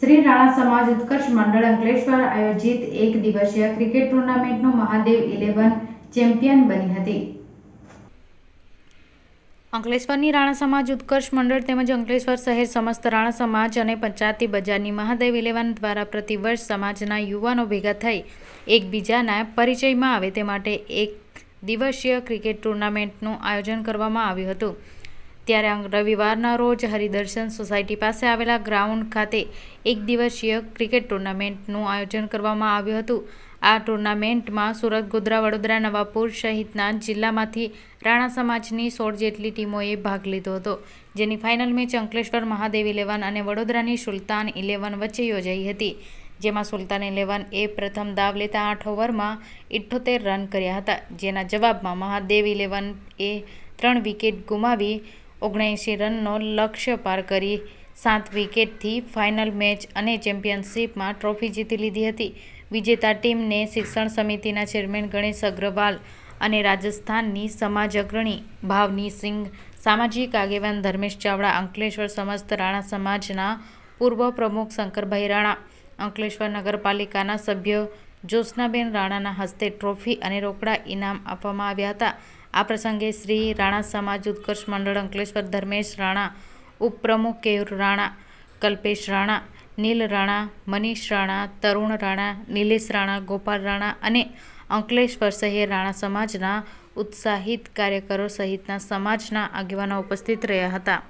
શ્રી રાણા સમાજ ઉત્કર્ષ મંડળ અંકલેશ્વર આયોજિત એક દિવસીય ક્રિકેટ ટુર્નામેન્ટનું મહાદેવ 11 ચેમ્પિયન બની હતી. અંકલેશ્વરની રાણા સમાજ ઉત્કર્ષ મંડળ તેમજ અંકલેશ્વર શહેર સમસ્ત રાણા સમાજ અને પંચાયતી બજારની મહાદેવ 11 દ્વારા પ્રતિવર્ષ સમાજના યુવાનો ભેગા થઈ એકબીજાના પરિચયમાં આવે તે માટે એક દિવસીય ક્રિકેટ ટુર્નામેન્ટનું આયોજન કરવામાં આવ્યું હતું. ત્યારે રવિવારના રોજ હરિદર્શન સોસાયટી પાસે આવેલા ગ્રાઉન્ડ ખાતે એક દિવસીય ક્રિકેટ ટુર્નામેન્ટનું આયોજન કરવામાં આવ્યું હતું. આ ટુર્નામેન્ટમાં સુરત, ગોધરા, વડોદરા, નવાપુર સહિતના જિલ્લામાંથી રાણા સમાજની 16 જેટલી ટીમોએ ભાગ લીધો હતો, જેની ફાઇનલ મેચ અંકલેશ્વર મહાદેવ 11 અને વડોદરાની સુલતાન 11 વચ્ચે યોજાઈ હતી. જેમાં સુલતાન 11 એ પ્રથમ દાવ લેતા 8 ઓવરમાં 78 રન કર્યા હતા, જેના જવાબમાં મહાદેવ 11 એ 3 વિકેટ ગુમાવી 79 રનનો લક્ષ્ય પાર કરી 7 વિકેટથી ફાઇનલ મેચ અને ચેમ્પિયનશિપમાં ટ્રોફી જીતી લીધી હતી. વિજેતા ટીમને શિક્ષણ સમિતિના ચેરમેન ગણેશ અગ્રવાલ અને રાજસ્થાનની સમાજ અગ્રણી ભાવની સિંઘ, સામાજિક આગેવાન ધર્મેશ ચાવડા, અંકલેશ્વર સમસ્ત રાણા સમાજના પૂર્વ પ્રમુખ શંકરભાઈ રાણા, અંકલેશ્વર નગરપાલિકાના સભ્ય જ્યોત્સનાબેન રાણાના હસ્તે ટ્રોફી અને રોકડા ઇનામ આપવામાં આવ્યા હતા. આ પ્રસંગે શ્રી રાણા સમાજ ઉત્કર્ષ મંડળ અંકલેશ્વર ધર્મેશ રાણા, ઉપપ્રમુખ કેયુર રાણા, કલ્પેશ રાણા, નીલ રાણા, મનીષ રાણા, તરુણ રાણા, નિલેશ રાણા, ગોપાલ રાણા અને અંકલેશ્વર શહેર રાણા સમાજના ઉત્સાહિત કાર્યકરો સહિતના સમાજના આગેવાનો ઉપસ્થિત રહ્યા હતા.